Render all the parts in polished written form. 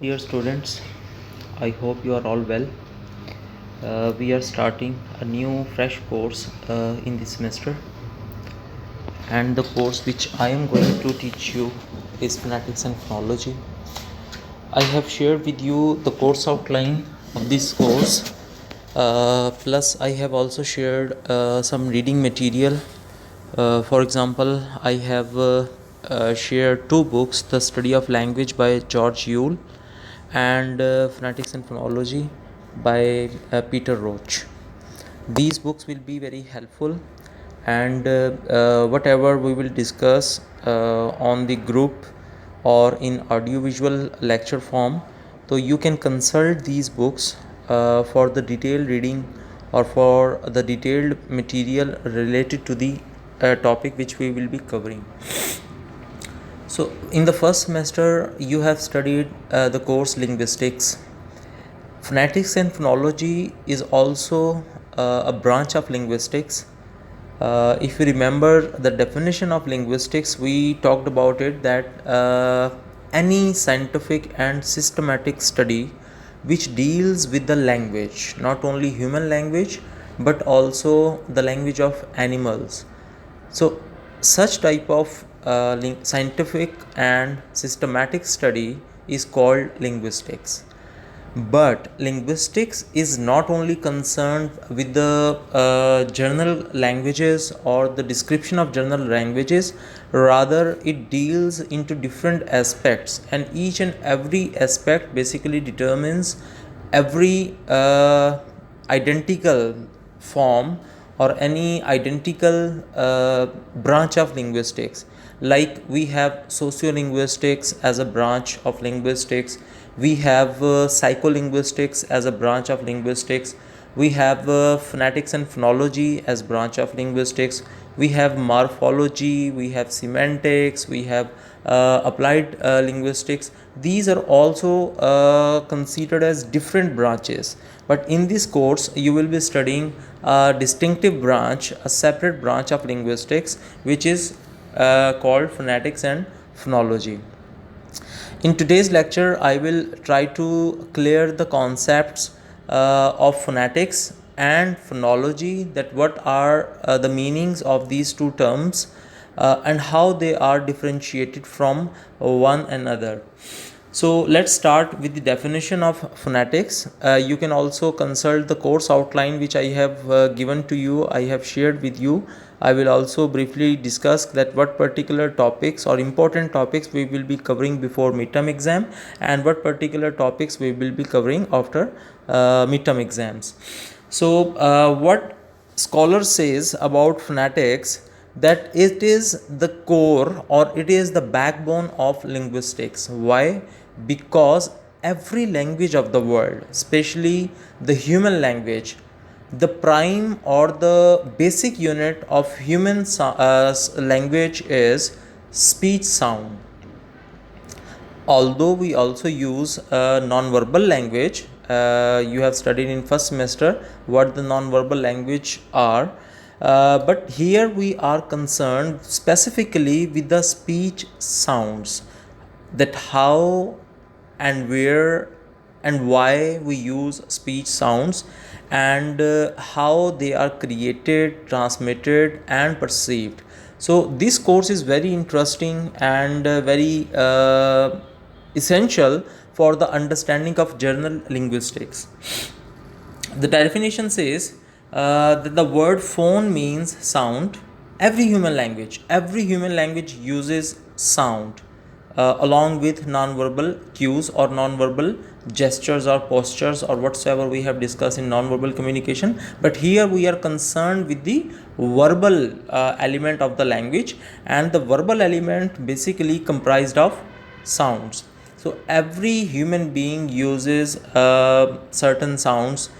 Dear students, I hope you are all well. We are starting a new fresh course in this semester, and the course which I am going to teach you is Phonetics and Phonology. I have shared with you the course outline of this course, plus I have also shared some reading material. For example, I have shared two books: The Study of Language by George Yule and Phonetics and Phonology by Peter Roach. These books will be very helpful, and whatever we will discuss on the group or in audiovisual lecture form, so you can consult these books for the detailed reading or for the detailed material related to the topic which we will be covering. So in the first semester you have studied the course linguistics. Phonetics and phonology is also a branch of linguistics. If you remember the definition of linguistics, we talked about it that any scientific and systematic study which deals with the language, not only human language but also the language of animals. So such type of scientific and systematic study is called linguistics. But linguistics is not only concerned with the general languages or the description of general languages, rather it deals into different aspects, and each and every aspect basically determines every identical form or any identical branch of linguistics. Like we have sociolinguistics as a branch of linguistics, we have psycholinguistics as a branch of linguistics, we have phonetics and phonology as branch of linguistics, we have morphology, we have semantics, we have applied linguistics. These are also considered as different branches, but in this course you will be studying a distinctive branch, a separate branch of linguistics, which is called phonetics and phonology. In today's lecture, I will try to clear the concepts of phonetics and phonology, that what are the meanings of these two terms and how they are differentiated from one another. So let's start with the definition of phonetics. You can also consult the course outline which I have given to you, I have shared with you. I will also briefly discuss that what particular topics or important topics we will be covering before midterm exam and what particular topics we will be covering after midterm exams. So what scholar says about phonetics, that it is the core or it is the backbone of linguistics. Why? Because every language of the world, especially the human language, the prime or the basic unit of human language is speech sound. Although we also use non-verbal language, you have studied in first semester what the non-verbal language are, but here we are concerned specifically with the speech sounds, that how and where and why we use speech sounds, and how they are created, transmitted and perceived. So this course is very interesting and very essential for the understanding of general linguistics. The definition says that the word phone means sound. Every human language uses sound along with non-verbal cues or non-verbal gestures or postures or whatsoever we have discussed in non-verbal communication. But here we are concerned with the verbal element of the language, and the verbal element basically comprised of sounds. So every human being uses certain sounds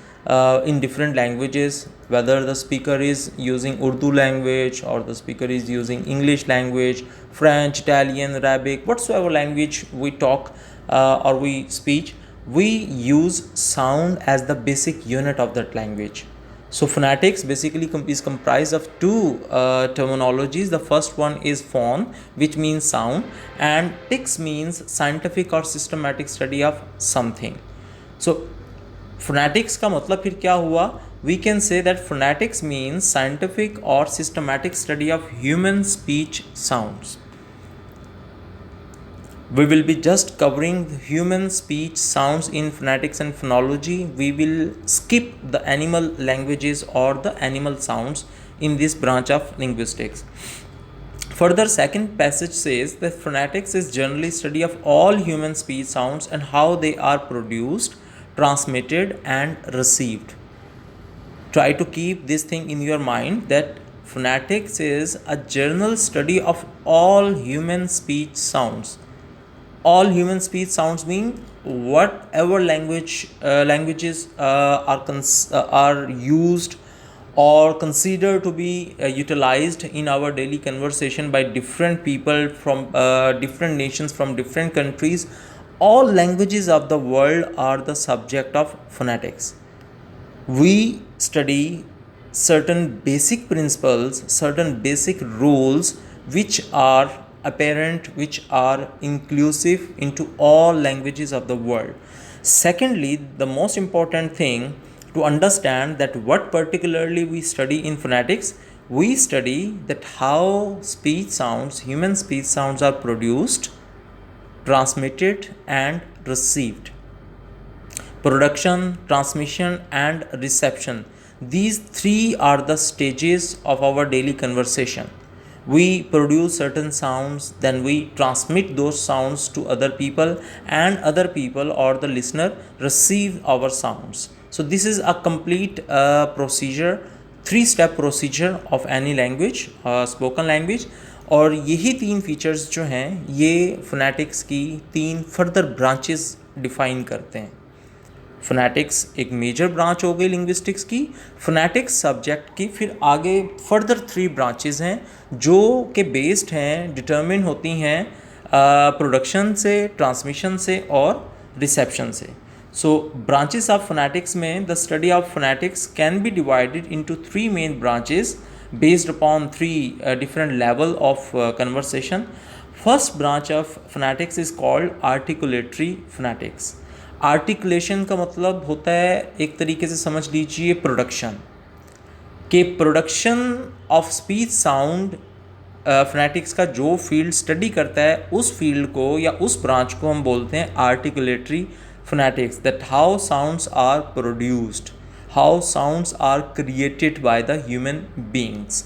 in different languages, whether the speaker is using Urdu language or the speaker is using English language, French, Italian, Arabic, whatsoever language we talk or we speak, we use sound as the basic unit of that language. So phonetics basically is comprised of two terminologies. The first one is phon, which means sound, and tics means scientific or systematic study of something. So phonetics का मतलब फिर क्या हुआ? We can say that phonetics means scientific or systematic study of human speech sounds. We will be just covering the human speech sounds in phonetics and phonology. We will skip the animal languages or the animal sounds in this branch of linguistics. Further, second passage says that phonetics is generally study of all human speech sounds and how they are produced, transmitted and received. Try to keep this thing in your mind that phonetics is a general study of all human speech sounds. All human speech sounds mean whatever languages are used or considered to be utilized in our daily conversation by different people from different nations, from different countries. All languages of the world are the subject of phonetics. We study certain basic principles, certain basic rules which are apparent, which are inclusive into all languages of the world. Secondly, the most important thing to understand that what particularly we study in phonetics, we study that how speech sounds, human speech sounds are produced, transmitted and received. Production, transmission and reception. These three are the stages of our daily conversation. We produce certain sounds, then we transmit those sounds to other people, and other people or the listener receive our sounds. So this is a complete procedure, 3-step procedure of any language, spoken language. और यही 3 features जो हैं ये phonetics की 3 further branches define करते हैं. Phonetics एक major branch हो गई लिंग्विस्टिक्स की. फोनेटिक्स सब्जेक्ट की फिर आगे फर्दर 3 ब्रांचेस हैं जो के बेस्ड हैं, डिटरमिन होती हैं प्रोडक्शन से, ट्रांसमिशन से और रिसेप्शन से. सो ब्रांचेस ऑफ फोनेटिक्स में the study of phonetics can be divided into 3 main branches based upon 3 different level of conversation. First branch of phonetics is called articulatory phonetics. Articulation का मतलब होता है, एक तरीके से समझ लीजिए, प्रोडक्शन के production of speech sound. Phonetics का जो फील्ड स्टडी करता है उस फील्ड को या उस ब्रांच को हम बोलते हैं articulatory phonetics. That how sounds are produced, how sounds are created by the human beings.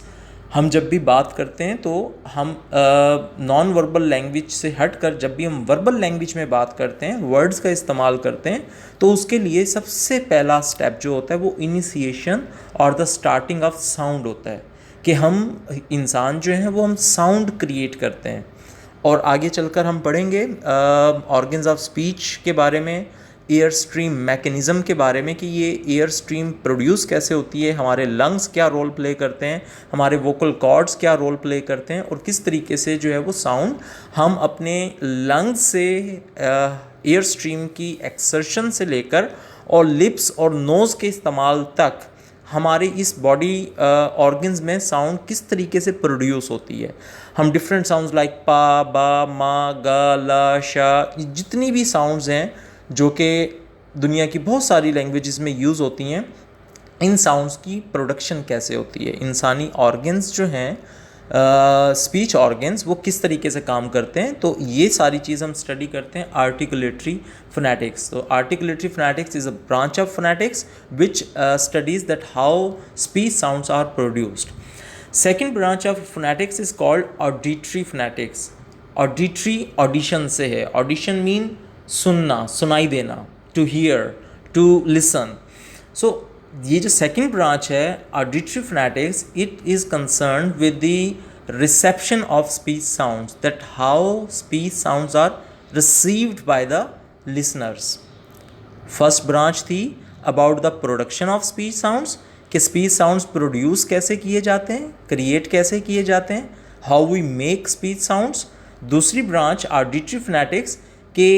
हम जब भी बात करते हैं तो हम नॉन वर्बल लैंग्वेज से हट कर जब भी हम वर्बल लैंग्वेज में बात करते हैं, वर्ड्स का इस्तेमाल करते हैं, तो उसके लिए सबसे पहला स्टेप जो होता है वो इनिशिएशन और द स्टार्टिंग ऑफ साउंड होता है कि हम इंसान जो हैं वो हम साउंड क्रिएट करते हैं. और आगे चलकर हम पढ़ेंगे ऑर्गन्स ऑफ स्पीच के बारे में, एयर स्ट्रीम मैकेनिज़्म के बारे में कि ये एयर स्ट्रीम प्रोड्यूस कैसे होती है, हमारे लंग्स क्या रोल प्ले करते हैं, हमारे वोकल कॉर्ड्स क्या रोल प्ले करते हैं और किस तरीके से जो है वो साउंड हम अपने लंग्स से एयर स्ट्रीम की एक्सर्शन से लेकर और लिप्स और नोज़ के इस्तेमाल तक हमारे इस बॉडी ऑर्गन्स में साउंड किस तरीके से प्रोड्यूस होती है. हम डिफरेंट साउंड्स लाइक पा, बा, मा, गा, ला, शा, जितनी भी साउंड्स हैं जो कि दुनिया की बहुत सारी लैंग्वेजेस में यूज़ होती हैं, इन साउंड्स की प्रोडक्शन कैसे होती है, इंसानी ऑर्गन्स जो हैं स्पीच ऑर्गन्स वो किस तरीके से काम करते हैं, तो ये सारी चीज़ हम स्टडी करते हैं आर्टिकुलेटरी फोनेटिक्स. तो articulatory phonetics is a branch of phonetics which studies that how speech sounds are produced. Second branch of phonetics is called auditory phonetics. Auditory audition से है, ऑडिशन मीन सुनना, सुनाई देना, to hear, to listen. So ये जो second branch है auditory phonetics, it is concern with the reception of speech sounds, that how speech sounds are received by the listeners. First branch थी about the production of speech sounds, कि speech sounds produce कैसे किए जाते हैं, create कैसे किए जाते हैं, how we make speech sounds. दूसरी ब्रांच ऑडिटरी फोनेटिक्स के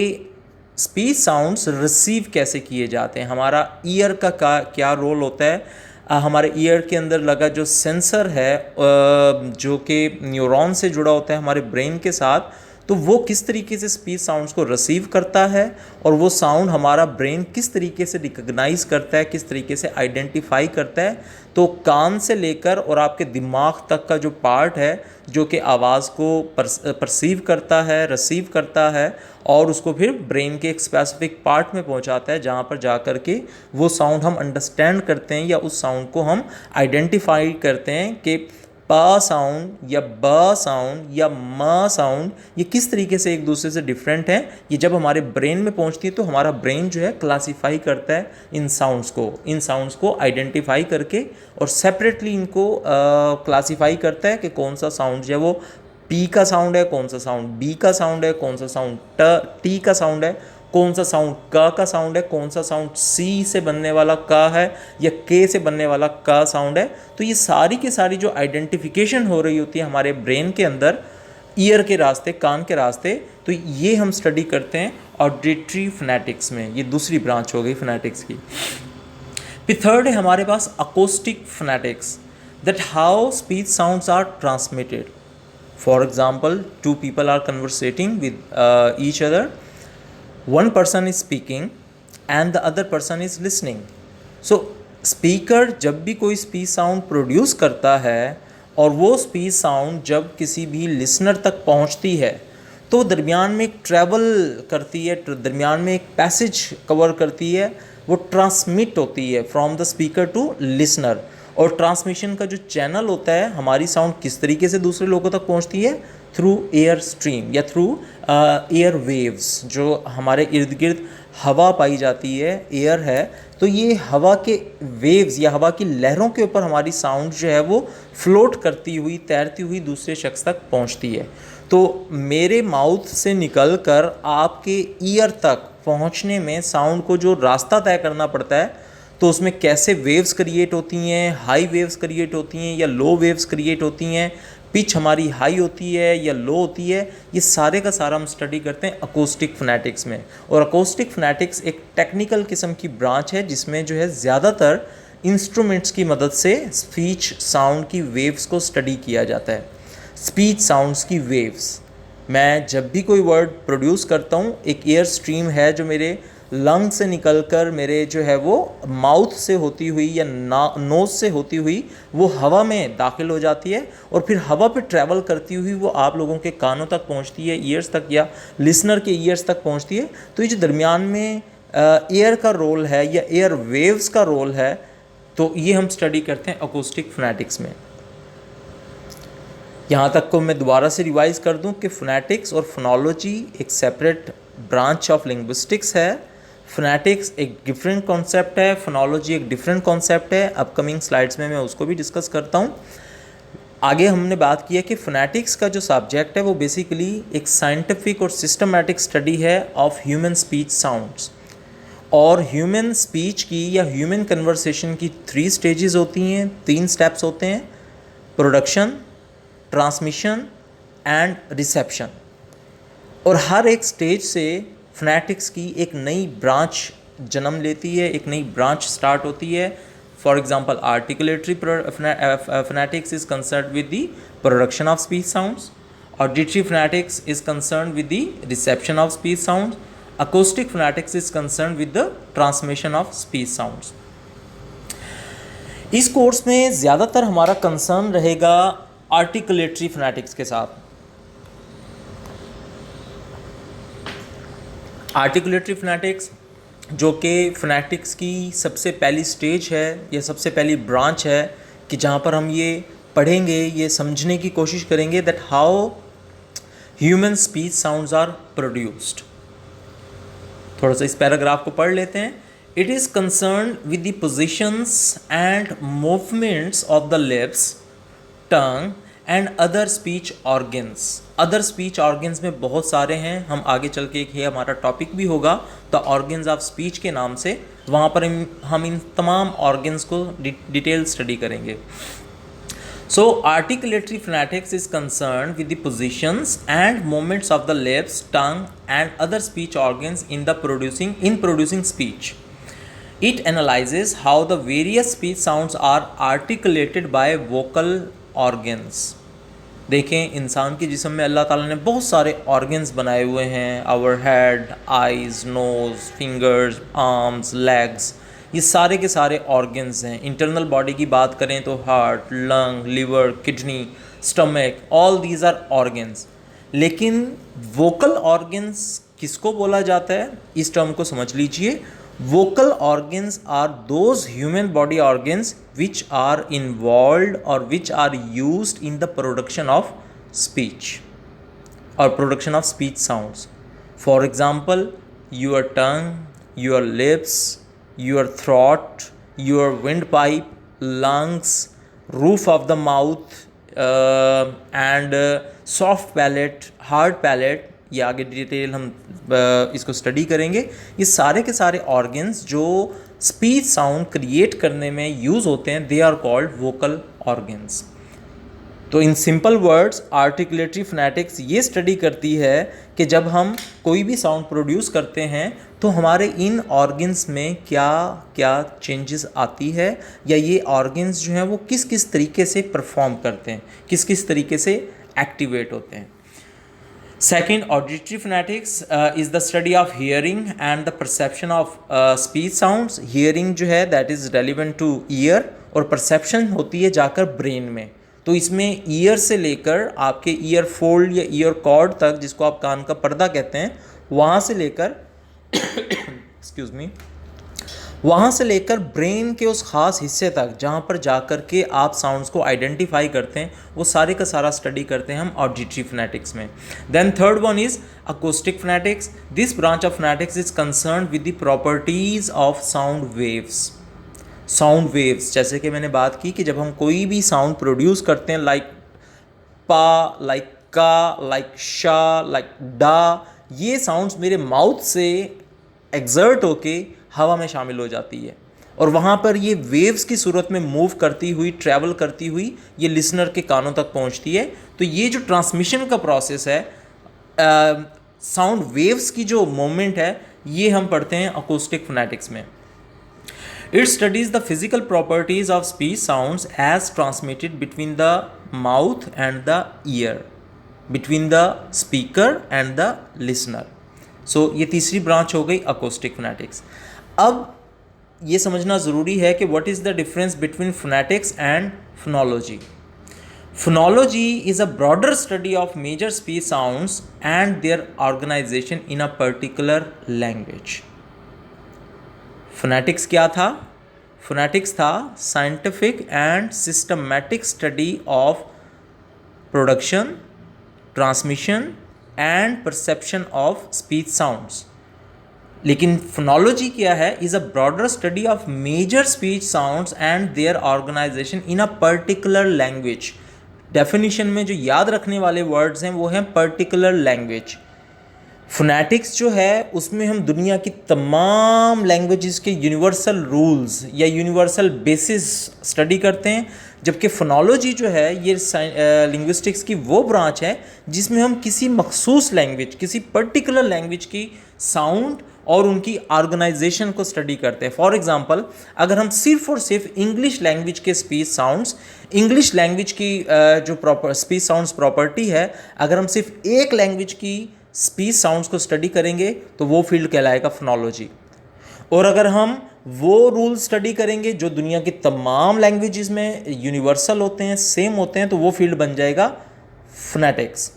स्पीच साउंड्स रिसीव कैसे किए जाते हैं, हमारा ईयर का क्या रोल होता है हमारे ईयर के अंदर लगा जो सेंसर है जो कि न्यूरॉन से जुड़ा होता है हमारे ब्रेन के साथ, तो वो किस तरीके से स्पीच साउंड्स को रिसीव करता है और वो साउंड हमारा ब्रेन किस तरीके से रिकग्नाइज करता है, किस तरीके से आइडेंटिफाई करता है। तो कान से लेकर और आपके दिमाग तक का जो पार्ट है जो कि आवाज़ को परसीव करता है, रिसीव करता है और उसको फिर ब्रेन के एक स्पेसिफिक पार्ट में पहुंचाता है, जहां पर जा कर के वो साउंड हम अंडरस्टैंड करते हैं या उस साउंड को हम आइडेंटिफाई करते हैं कि प साउंड या ब साउंड या म साउंड ये किस तरीके से एक दूसरे से डिफरेंट है। ये जब हमारे ब्रेन में पहुंचती है तो हमारा ब्रेन जो है क्लासीफाई करता है इन साउंड्स को आइडेंटिफाई करके और सेपरेटली इनको क्लासीफाई करता है कि कौन सा साउंड जो है वो पी का साउंड है, कौन सा साउंड बी का साउंड है, कौन सा साउंड टी का साउंड है, कौन सा साउंड क का साउंड है, कौन सा साउंड सी से बनने वाला क है या के से बनने वाला क साउंड है। तो ये सारी की सारी जो आइडेंटिफिकेशन हो रही होती है हमारे ब्रेन के अंदर ईयर के रास्ते, कान के रास्ते, तो ये हम स्टडी करते हैं ऑडिटरी फोनेटिक्स में। ये दूसरी ब्रांच हो गई फोनेटिक्स की। फिर थर्ड है हमारे पास acoustic phonetics, that how speech sounds are transmitted. For example, two people are conversating with each other, one person is speaking and the other person is listening. So speaker जब भी कोई speech sound produce करता है और वो speech sound जब किसी भी लिसनर तक पहुंचती है तो दरमियान में एक ट्रैवल करती है, दरमियान में एक पैसेज कवर करती है, वो ट्रांसमिट होती है from the speaker to listener. और ट्रांसमिशन का जो चैनल होता है, हमारी साउंड किस तरीके से दूसरे लोगों तक पहुंचती है, थ्रू एयर स्ट्रीम या थ्रू एयर वेव्स। जो हमारे इर्द गिर्द हवा पाई जाती है, एयर है, तो ये हवा के वेव्स या हवा की लहरों के ऊपर हमारी साउंड जो है वो फ्लोट करती हुई, तैरती हुई दूसरे शख्स तक पहुंचती है। तो मेरे माउथ से निकल कर आपके ईयर तक पहुंचने में साउंड को जो रास्ता तय करना पड़ता है, तो उसमें कैसे वेव्स क्रिएट होती हैं, हाई वेव्स क्रिएट होती हैं या लो वेव्स क्रिएट होती हैं, पिच हमारी हाई होती है या लो होती है, ये सारे का सारा हम स्टडी करते हैं अकोस्टिक फोनेटिक्स में। और अकोस्टिक फोनेटिक्स एक टेक्निकल किस्म की ब्रांच है जिसमें जो है ज़्यादातर इंस्ट्रूमेंट्स की मदद से स्पीच साउंड की वेव्स को स्टडी किया जाता है। स्पीच साउंड्स की वेव्स, मैं जब भी कोई वर्ड प्रोड्यूस करता हूँ, एक एयर स्ट्रीम है जो मेरे लंग से निकलकर मेरे जो है वो माउथ से होती हुई या नोज़ से होती हुई वो हवा में दाखिल हो जाती है और फिर हवा पे ट्रैवल करती हुई वो आप लोगों के कानों तक पहुंचती है, ईयर्स तक या लिसनर के ईयर्स तक पहुंचती है। तो ये जो दरमियान में एयर का रोल है या एयर वेव्स का रोल है, तो ये हम स्टडी करते हैं अकोस्टिक फोनेटिक्स में। यहाँ तक को मैं दोबारा से रिवाइज़ कर दूँ कि फोनेटिक्स और फोनोलॉजी एक सेपरेट ब्रांच ऑफ लिंग्विस्टिक्स है। फोनेटिक्स एक डिफरेंट कॉन्सेप्ट है, फोनोलॉजी एक डिफरेंट कॉन्सेप्ट है। अपकमिंग स्लाइड्स में मैं उसको भी डिस्कस करता हूँ। आगे हमने बात की है कि फोनेटिक्स का जो सब्जेक्ट है वो बेसिकली एक साइंटिफिक और सिस्टमैटिक स्टडी है ऑफ ह्यूमन स्पीच साउंड्स। और ह्यूमन स्पीच की या ह्यूमन कन्वर्सेशन की 3 स्टेजेस होती हैं, 3 स्टेप्स होते हैं, प्रोडक्शन, ट्रांसमिशन एंड रिसेप्शन। और हर एक स्टेज से फोनेटिक्स की एक नई ब्रांच जन्म लेती है, एक नई ब्रांच स्टार्ट होती है। For example, articulatory phonetics is concerned with the production of speech sounds, auditory phonetics is concerned with the reception of speech sounds, acoustic phonetics is concerned with the transmission of speech sounds. इस course में ज़्यादातर हमारा concern रहेगा articulatory phonetics के साथ। Articulatory phonetics जो कि phonetics की सबसे पहली स्टेज है या सबसे पहली ब्रांच है कि जहाँ पर हम ये पढ़ेंगे, ये समझने की कोशिश करेंगे that how human speech sounds are produced. थोड़ा सा इस पैराग्राफ को पढ़ लेते हैं। It is concerned with the positions and movements of the lips, tongue and other speech organs. Other speech organs में बहुत सारे हैं, हम आगे चल के ये हमारा टॉपिक भी होगा द ऑर्गन्स ऑफ स्पीच के नाम से, वहाँ पर हम इन तमाम ऑर्गन्स को डिटेल स्टडी करेंगे। So articulatory phonetics is concern with the positions and movements of the lips, tongue and other speech organs in producing speech. It analyzes how the various speech sounds are articulated by vocal organs. देखें, इंसान के जिस्म में अल्लाह ताला ने बहुत सारे organs बनाए हुए हैं. Our head, eyes, nose, fingers, arms, legs, ये सारे के सारे ऑर्गन्स हैं. इंटरनल बॉडी की बात करें तो heart, lung, liver, kidney, stomach, all these are organs. लेकिन वोकल ऑर्गन्स किसको बोला जाता है, इस टर्म को समझ लीजिए. Vocal organs are those human body organs which are involved or which are used in the production of speech or production of speech sounds. For example, your tongue, your lips, your throat, your windpipe, lungs, roof of the mouth, and soft palate, hard palate. ये आगे detail हम इसको study करेंगे. ये सारे के सारे organs जो स्पीच साउंड क्रिएट करने में यूज़ होते हैं, they are called vocal organs. तो in simple words, articulatory phonetics ये स्टडी करती है कि जब हम कोई भी साउंड प्रोड्यूस करते हैं तो हमारे इन ऑर्गन्स में क्या क्या चेंजेस आती है, या ये ऑर्गन्स जो हैं वो किस किस तरीके से परफॉर्म करते हैं, किस किस तरीके से एक्टिवेट होते हैं. Second, auditory phonetics is the study of hearing and the perception of speech sounds. Hearing जो है that is relevant to ear, और perception होती है जाकर ब्रेन में. तो इसमें ईयर से लेकर आपके ईयर फोल्ड या ईयर कॉर्ड तक, जिसको आप कान का पर्दा कहते हैं, वहाँ से लेकर एक्सक्यूज़ मी, वहाँ से लेकर ब्रेन के उस ख़ास हिस्से तक जहाँ पर जाकर के आप साउंड्स को आइडेंटिफाई करते हैं, वो सारे का सारा स्टडी करते हैं हम ऑडिटरी फोनेटिक्स में. Then third one is acoustic phonetics. This branch of phonetics is concern with the properties of sound waves. Sound waves, जैसे कि मैंने बात की कि जब हम कोई भी साउंड प्रोड्यूस करते हैं, लाइक पा, लाइक का, लाइक शा, लाइक डा, ये साउंड्स मेरे माउथ से एग्जर्ट होके हवा में शामिल हो जाती है, और वहाँ पर ये वेव्स की सूरत में मूव करती हुई, ट्रैवल करती हुई ये लिसनर के कानों तक पहुँचती है. तो ये जो ट्रांसमिशन का प्रोसेस है, साउंड वेव्स की जो मूवमेंट है, ये हम पढ़ते हैं अकोस्टिक फोनेटिक्स में. It studies the physical properties of speech sounds as transmitted between the mouth and the ear, between the speaker and the listener. So ये तीसरी ब्रांच हो गई acoustic phonetics. अब ये समझना ज़रूरी है कि what is the difference between phonetics and phonology. Phonology is a broader study of major speech sounds and their organization in a particular language. Phonetics क्या था? फोनेटिक्स था scientific and systematic study of production, transmission and perception of speech sounds. लेकिन phonology क्या है? Is a broader study of major speech sounds and their organisation in a particular language. Definition में जो याद रखने वाले वर्ड्स हैं वो हैं पर्टिकुलर लैंग्वेज. फोनेटिक्स जो है उसमें हम दुनिया की तमाम लैंग्वेजेस के यूनिवर्सल रूल्स या यूनिवर्सल बेसिस स्टडी करते हैं, जबकि फोनोलॉजी जो है ये लिंग्विस्टिक्स की वो ब्रांच है जिसमें हम किसी मखसूस लैंग्वेज, किसी पर्टिकुलर लैंग्वेज की साउंड और उनकी ऑर्गेनाइजेशन को स्टडी करते हैं. फॉर एग्जांपल, अगर हम सिर्फ और सिर्फ इंग्लिश लैंग्वेज के स्पीच साउंड्स, इंग्लिश लैंग्वेज की जो प्रॉपर स्पीच साउंड्स प्रॉपर्टी है, अगर हम सिर्फ एक लैंग्वेज की स्पीच साउंड्स को स्टडी करेंगे तो वो फील्ड कहलाएगा फोनोलॉजी. और अगर हम वो रूल स्टडी करेंगे जो दुनिया की तमाम लैंग्वेजेस में यूनिवर्सल होते हैं, सेम होते हैं, तो वो फील्ड बन जाएगा फोनेटिक्स.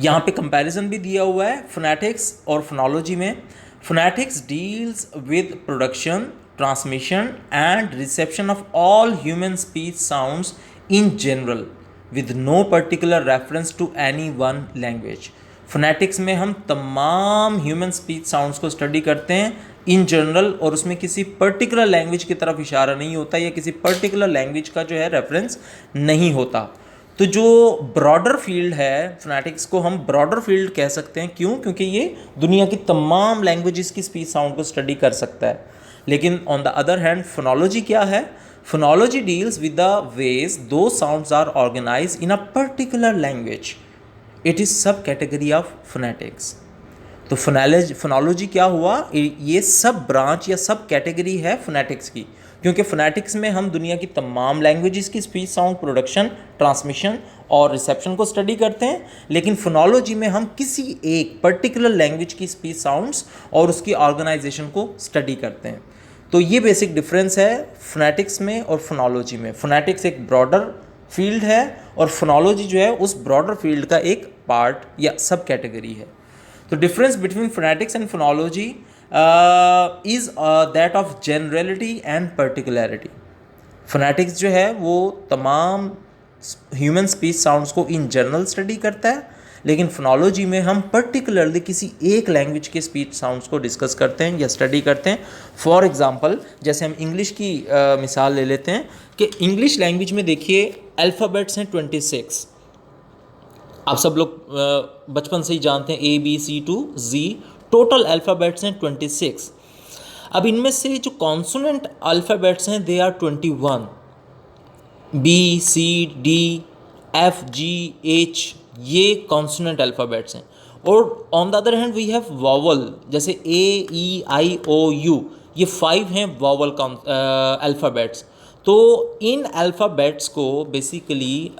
यहाँ पे कंपैरिजन भी दिया हुआ है फोनेटिक्स और फोनोलॉजी में. Phonetics deals with production, transmission and reception of all human speech sounds in general with no particular reference to any one language. Phonetics में हम तमाम ह्यूमन स्पीच साउंड्स को स्टडी करते हैं इन जनरल, और उसमें किसी पर्टिकुलर लैंग्वेज की तरफ इशारा नहीं होता या किसी पर्टिकुलर लैंग्वेज का जो है रेफरेंस नहीं होता. तो जो ब्रॉडर फील्ड है फोनेटिक्स को हम ब्रॉडर फील्ड कह सकते हैं. क्यों? क्योंकि ये दुनिया की तमाम लैंग्वेजेस की स्पीच साउंड को स्टडी कर सकता है. लेकिन on the other hand phonology क्या है? Phonology deals with the ways though sounds are organised in a particular language. It is sub category of phonetics. तो फोनोलॉजी क्या हुआ, ये सब ब्रांच या सब कैटेगरी है फोनेटिक्स की, क्योंकि फोनेटिक्स में हम दुनिया की तमाम लैंग्वेजेस की स्पीच साउंड प्रोडक्शन, ट्रांसमिशन और रिसेप्शन को स्टडी करते हैं, लेकिन फोनोलॉजी में हम किसी एक पर्टिकुलर लैंग्वेज की स्पीच साउंड्स और उसकी ऑर्गेनाइजेशन को स्टडी करते हैं। तो ये बेसिक डिफरेंस है फोनेटिक्स में और फोनोलॉजी में। फोनेटिक्स एक ब्रॉडर फील्ड है और फोनोलॉजी जो है उस ब्रॉडर फील्ड का एक पार्ट या सब कैटेगरी है। तो difference between phonetics and phonology is that of generality and particularity. Phonetics जो है वो तमाम ह्यूमन स्पीच साउंड्स को इन जनरल स्टडी करता है, लेकिन फोनोलॉजी में हम पर्टिकुलरली किसी एक लैंग्वेज के स्पीच साउंड्स को डिस्कस करते हैं या स्टडी करते हैं। फॉर एग्जांपल जैसे हम इंग्लिश की मिसाल ले लेते हैं कि इंग्लिश लैंग्वेज में देखिए अल्फ़ाबेट्स हैं 26। आप सब लोग बचपन से ही जानते हैं ABC to Z, total alphabets हैं 26। अब इनमें से जो कॉन्सोनेंट अल्फ़ाबेट्स हैं दे आर 21, BCDFGH, ये कॉन्सोनेंट अल्फ़ाबेट्स हैं। और on the other hand we have vowel, जैसे AEIOU, ये 5 हैं वॉवल अल्फ़ाबेट्स। तो इन अल्फ़ाबेट्स को बेसिकली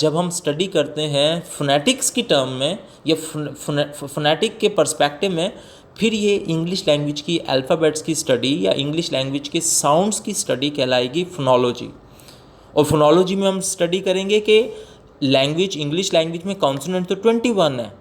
जब हम स्टडी करते हैं फोनेटिक्स की टर्म में या फोनेटिक के पर्सपेक्टिव में, फिर ये इंग्लिश लैंग्वेज की अल्फ़ाबेट्स की स्टडी या इंग्लिश लैंग्वेज के साउंड्स की स्टडी कहलाएगी फोनोलॉजी। और फोनोलॉजी में हम स्टडी करेंगे कि लैंग्वेज, इंग्लिश लैंग्वेज में कॉन्सोनेंट तो 21 है,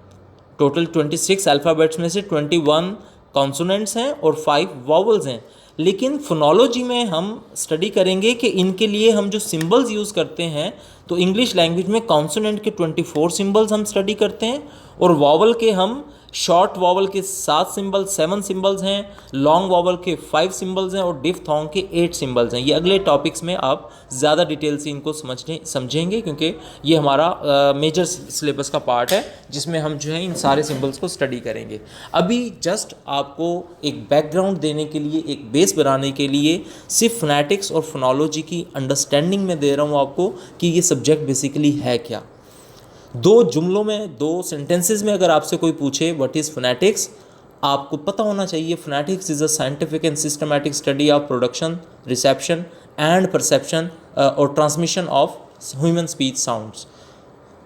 टोटल 26 अल्फ़ाबेट्स में से 21 कॉन्सोनेंट्स हैं और 5 वॉवल्स हैं। लेकिन फोनोलॉजी में हम स्टडी करेंगे कि इनके लिए हम जो सिंबल्स यूज़ करते हैं, तो इंग्लिश लैंग्वेज में कॉन्सोनेंट के 24 सिंबल्स हम स्टडी करते हैं और वॉवल के हम शॉर्ट वॉवल के 7 सिंबल्स 7 सिंबल्स हैं, लॉन्ग वॉवल के 5 सिंबल्स हैं और डिफ्थोंग के 8 सिंबल्स हैं। ये अगले टॉपिक्स में आप ज़्यादा डिटेल से इनको समझेंगे क्योंकि ये हमारा मेजर सिलेबस का पार्ट है जिसमें हम जो है इन सारे सिंबल्स को स्टडी करेंगे। अभी जस्ट आपको एक बैकग्राउंड देने के लिए, एक बेस बनाने के लिए सिर्फ फोनेटिक्स और फोनोलॉजी की अंडरस्टैंडिंग में दे रहा हूँ आपको कि ये सब्जेक्ट बेसिकली है क्या। 2 जुमलों में, 2 सेंटेंसेस में अगर आपसे कोई पूछे व्हाट इज़ फोनेटिक्स, आपको पता होना चाहिए phonetics is a scientific and systematic study of production, reception and perception और transmission of human speech sounds.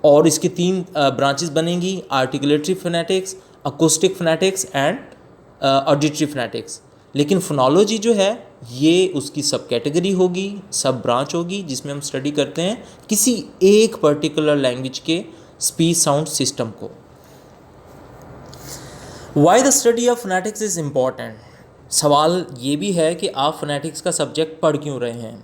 और इसकी 3 ब्रांचेस बनेंगी, articulatory phonetics, acoustic phonetics and auditory phonetics. लेकिन फोनोलॉजी जो है ये उसकी सब कैटेगरी होगी, सब ब्रांच होगी, जिसमें हम स्टडी करते हैं किसी एक पर्टिकुलर लैंग्वेज के स्पीच साउंड सिस्टम को। Why the study of phonetics is important. सवाल ये भी है कि आप फोनेटिक्स का सब्जेक्ट पढ़ क्यों रहे हैं।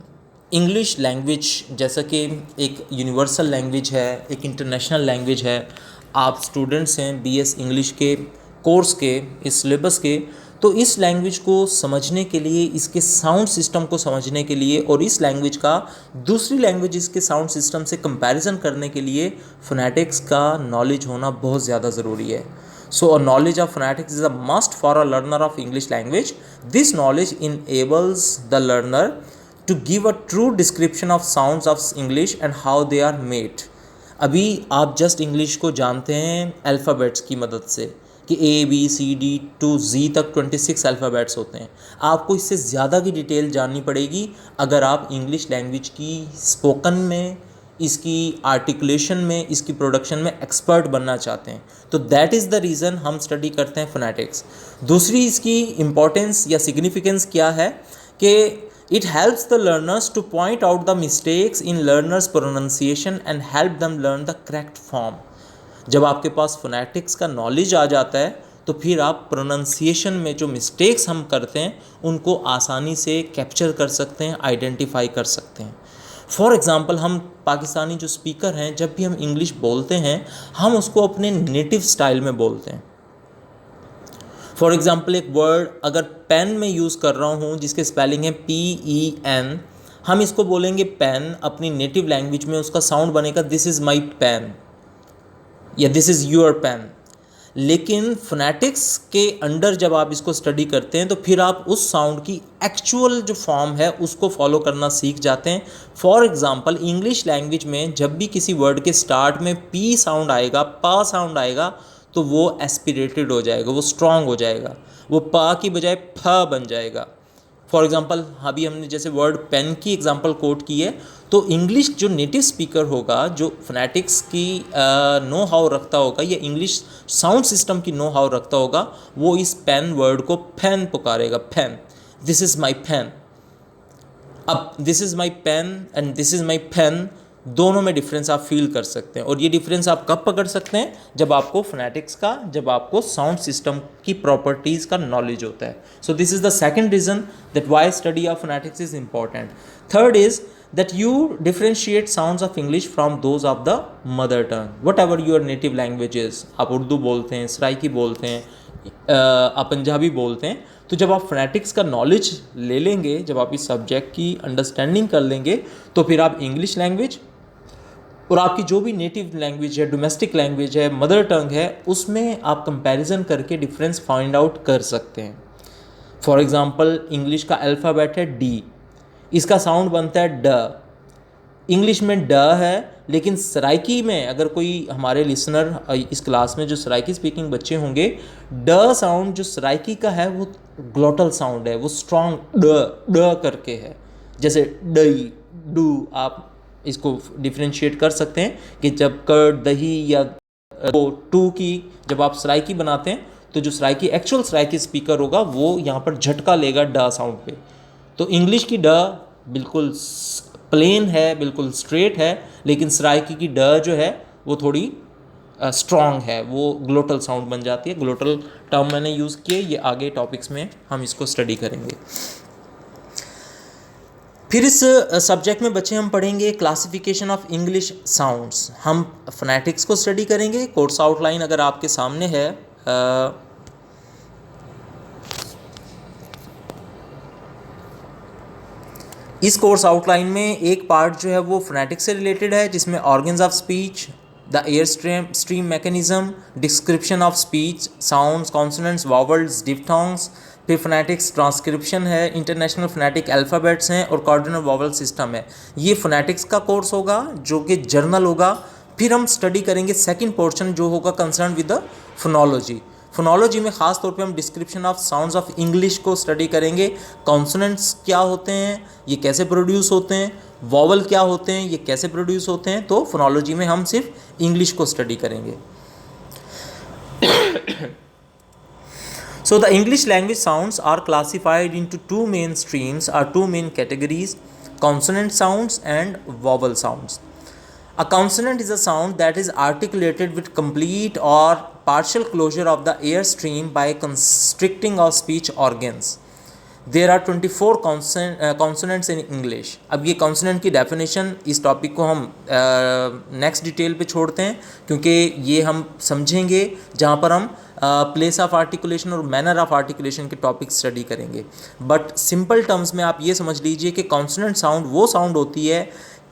इंग्लिश लैंग्वेज जैसा कि एक यूनिवर्सल लैंग्वेज है, एक इंटरनेशनल लैंग्वेज है, आप स्टूडेंट्स हैं BS इंग्लिश के कोर्स के, इस सिलेबस के, तो इस लैंग्वेज को समझने के लिए, इसके साउंड सिस्टम को समझने के लिए और इस लैंग्वेज का दूसरी लैंग्वेजेस के साउंड सिस्टम से कंपैरिजन करने के लिए फोनेटिक्स का नॉलेज होना बहुत ज़्यादा ज़रूरी है। So a knowledge of phonetics is a must for a learner of English language. This knowledge enables the learner to give a true description of sounds of English and how they are made. अभी आप just English को जानते हैं alphabets की मदद से कि ABCD to Z तक 26 अल्फ़ाबेट्स होते हैं। आपको इससे ज़्यादा की डिटेल जाननी पड़ेगी अगर आप इंग्लिश लैंग्वेज की स्पोकन में, इसकी आर्टिकुलेशन में, इसकी प्रोडक्शन में एक्सपर्ट बनना चाहते हैं। तो दैट इज़ द रीज़न हम स्टडी करते हैं फोनेटिक्स। दूसरी इसकी इम्पॉर्टेंस या सिग्निफिकेंस क्या है कि it helps the learners two point out the mistakes in learners pronunciation and help them learn the correct form. जब आपके पास फोनेटिक्स का नॉलेज आ जाता है तो फिर आप प्रोनाउंसिएशन में जो मिस्टेक्स हम करते हैं उनको आसानी से कैप्चर कर सकते हैं, आइडेंटिफाई कर सकते हैं। फॉर एग्ज़ाम्पल हम पाकिस्तानी जो स्पीकर हैं, जब भी हम इंग्लिश बोलते हैं हम उसको अपने नेटिव स्टाइल में बोलते हैं। फॉर एग्ज़ाम्पल एक वर्ड अगर पेन में यूज़ कर रहा हूँ जिसके स्पेलिंग है PEN, हम इसको बोलेंगे पेन, अपनी नेटिव लैंग्वेज में उसका साउंड बनेगा दिस इज़ माई पेन या दिस इज़ योर पेन। लेकिन फोनेटिक्स के अंडर जब आप इसको स्टडी करते हैं तो फिर आप उस साउंड की एक्चुअल जो फॉर्म है उसको फॉलो करना सीख जाते हैं। फॉर एग्ज़ाम्पल इंग्लिश लैंग्वेज में जब भी किसी वर्ड के स्टार्ट में P साउंड आएगा, पा साउंड आएगा, तो वो एस्पिरेटेड हो जाएगा, वो स्ट्रांग हो जाएगा, वो पा की बजाय फ बन जाएगा। फॉर एग्जांपल अभी हमने जैसे वर्ड पेन की एग्जांपल कोट की है, तो इंग्लिश जो नेटिव स्पीकर होगा, जो फोनेटिक्स की नो हाउ रखता होगा या इंग्लिश साउंड सिस्टम की नो हाउ रखता होगा, वो इस पेन वर्ड को फैन पुकारेगा, fan, this is my pen. अब this is my pen and this is my pen, दोनों में डिफरेंस आप फील कर सकते हैं। और ये डिफरेंस आप कब पकड़ सकते हैं? जब आपको फोनेटिक्स का, जब आपको साउंड सिस्टम की प्रॉपर्टीज़ का नॉलेज होता है। So this is the second reason that why study of phonetics is important. Third is that you differentiate sounds of English from those of the mother tongue, whatever your native language is। आप उर्दू बोलते हैं, सराइकी बोलते हैं, आप पंजाबी बोलते हैं, तो जब आप फोनेटिक्स का नॉलेज ले लेंगे, जब आप इस सब्जेक्ट की अंडरस्टैंडिंग कर लेंगे, तो फिर आप इंग्लिश लैंग्वेज और आपकी जो भी नेटिव लैंग्वेज है, डोमेस्टिक लैंग्वेज है, मदर टंग है, उसमें आप कंपैरिजन करके डिफरेंस फाइंड आउट कर सकते हैं। फॉर एग्जांपल इंग्लिश का अल्फ़ाबेट है डी, इसका साउंड बनता है ड, इंग्लिश में ड है, लेकिन सराइकी में अगर कोई हमारे लिसनर इस क्लास में जो सराइकी स्पीकिंग बच्चे होंगे, ड साउंड जो सराइकी का है वो ग्लोटल साउंड है, वो स्ट्रॉन्ग ड करके है, जैसे डई डू। आप इसको डिफ्रेंशिएट कर सकते हैं कि जब कर दही या टू की जब आप सराइकी बनाते हैं, तो जो सराइकी एक्चुअल सराइकी स्पीकर होगा वो यहाँ पर झटका लेगा ड साउंड पे। तो इंग्लिश की ड बिल्कुल प्लेन है, बिल्कुल स्ट्रेट है, लेकिन सराइकी की ड जो है वो थोड़ी स्ट्रॉन्ग है, वो ग्लोटल साउंड बन जाती है। ग्लोटल टर्म मैंने यूज़ किए, ये आगे टॉपिक्स में हम इसको स्टडी करेंगे। फिर इस सब्जेक्ट में बच्चे हम पढ़ेंगे क्लासिफिकेशन ऑफ इंग्लिश साउंड्स। हम फोनेटिक्स को स्टडी करेंगे। कोर्स आउटलाइन अगर आपके सामने है, इस कोर्स आउटलाइन में एक पार्ट जो है वो फोनेटिक्स से रिलेटेड है, जिसमें organs of speech, the air stream mechanism, description of speech, sounds, consonants, vowels, diphthongs, फिर फोनेटिक्स ट्रांसक्रिप्शन है, इंटरनेशनल फोनेटिक अल्फ़ाबेट्स हैं और कार्डिनल वॉवल सिस्टम है। ये फोनेटिक्स का कोर्स होगा जो कि जर्नल होगा। फिर हम स्टडी करेंगे सेकंड पोर्शन जो होगा concern with the phonology. Phonology में ख़ास तौर पे हम description of sounds of English को स्टडी करेंगे। कॉन्सोनेंट्स क्या होते हैं, ये कैसे प्रोड्यूस होते हैं, वॉवल क्या होते हैं, ये कैसे प्रोड्यूस होते हैं। तो फोनोलॉजी में हम सिर्फ इंग्लिश को स्टडी करेंगे। So the English language sounds are classified into two main streams or two main categories: consonant sounds and vowel sounds. A consonant is a sound that is articulated with complete or partial closure of the air stream by constricting of speech organs. There are 24 consonants in English. अब ये consonant की definition, इस topic को हम next detail पे छोड़ते हैं, क्योंकि ये हम समझेंगे जहाँ पर हम प्लेस ऑफ आर्टिकुलेशन और मैनर ऑफ आर्टिकुलेशन के टॉपिक स्टडी करेंगे। बट सिंपल टर्म्स में आप ये समझ लीजिए कि कॉन्सोनेंट साउंड वो साउंड होती है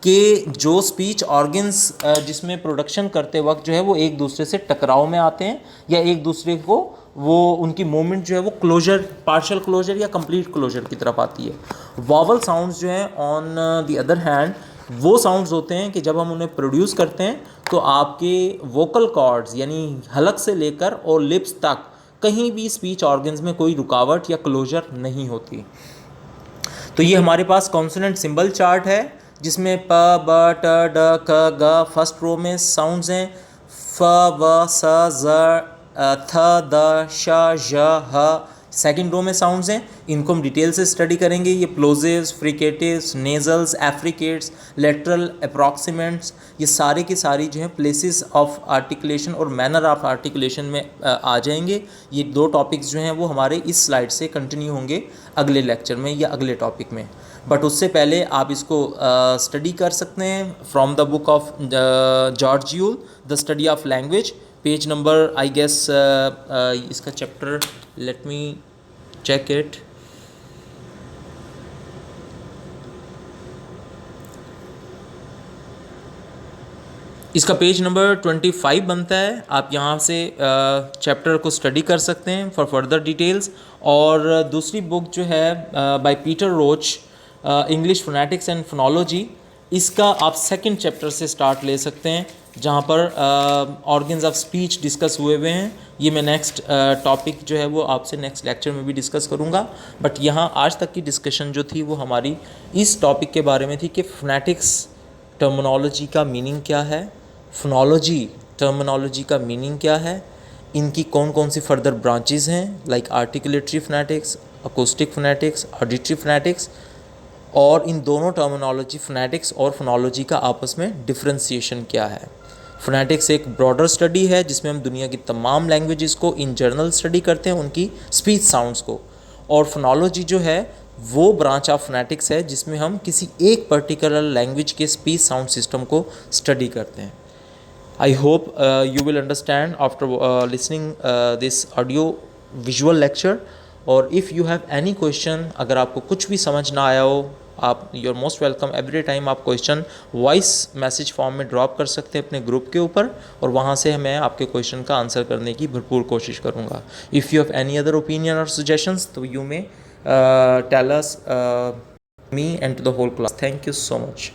कि जो स्पीच ऑर्गन्स जिसमें प्रोडक्शन करते वक्त जो है वो एक दूसरे से टकराव में आते हैं, या एक दूसरे को वो उनकी मूवमेंट जो है वो क्लोजर, पार्शियल क्लोजर या कंप्लीट क्लोजर की तरफ आती है। वॉवल साउंड्स जो है ऑन द अदर हैंड वो साउंड्स होते हैं कि जब हम उन्हें प्रोड्यूस करते हैं तो आपके वोकल कॉर्ड्स यानी हलक से लेकर और लिप्स तक कहीं भी स्पीच ऑर्गन्स में कोई रुकावट या क्लोजर नहीं होती। तो ये हमारे पास कॉन्सोनेंट सिंबल चार्ट है, जिसमें प ब ट ड क ग फर्स्ट रो में साउंड्स हैं, फ व स ज थ द श ज ह सेकेंड रो में साउंड्स हैं। इनको हम डिटेल से स्टडी करेंगे। ये प्लोजेस, फ्रिकेटिव्स, नेजल्स, एफ्रिकेट्स, लेटरल, अप्रॉक्सीमेंट्स, ये सारे की सारी जो है प्लेसेस ऑफ आर्टिकुलेशन और मैनर ऑफ आर्टिकुलेशन में आ जाएंगे। ये दो टॉपिक्स जो हैं वो हमारे इस स्लाइड से कंटिन्यू होंगे अगले लेक्चर में या अगले टॉपिक में। बट उससे पहले आप इसको स्टडी कर सकते हैं from the book of George Yule, the study of language, page number I guess इसका chapter, let me check it, इसका पेज नंबर 25 बनता है। आप यहाँ से चैप्टर को स्टडी कर सकते हैं फॉर फर्दर डिटेल्स। और दूसरी बुक जो है by Peter Roach, English phonetics and phonology, इसका आप सेकंड चैप्टर से स्टार्ट ले सकते हैं। जहाँ पर ऑर्गन्स ऑफ स्पीच डिस्कस हुए हुए हैं। ये मैं नेक्स्ट टॉपिक जो है वो आपसे नेक्स्ट लेक्चर में भी डिस्कस करूँगा। बट यहाँ आज तक की डिस्कशन जो थी वो हमारी इस टॉपिक के बारे में थी कि फोनेटिक्स टर्मिनोलॉजी का मीनिंग क्या है, फोनोलॉजी टर्मिनोलॉजी का मीनिंग क्या है, इनकी कौन कौन सी फर्दर ब्रांचेस हैं like articulatory phonetics, acoustic phonetics, auditory phonetics, और इन दोनों टर्मिनोलॉजी फोनेटिक्स और फोनोलॉजी का आपस में डिफरेंशिएशन क्या है। फोनेटिक्स एक ब्रॉडर स्टडी है जिसमें हम दुनिया की तमाम लैंग्वेजेस को इन जनरल स्टडी करते हैं, उनकी स्पीच साउंड्स को, और फोनोलॉजी जो है वो ब्रांच ऑफ फोनेटिक्स है जिसमें हम किसी एक पर्टिकुलर लैंग्वेज के स्पीच साउंड सिस्टम को स्टडी करते हैं। I hope you will understand after listening this audio visual lecture, और if you have any question, अगर आपको कुछ भी समझ ना आया हो, आप you're most welcome every time आप क्वेश्चन वॉइस मैसेज फॉर्म में ड्रॉप कर सकते हैं अपने ग्रुप के ऊपर, और वहाँ से मैं आपके क्वेश्चन का आंसर करने की भरपूर कोशिश करूँगा। If you have any other opinion और सजेशंस तो you may tell us me and to the whole class. Thank you so much.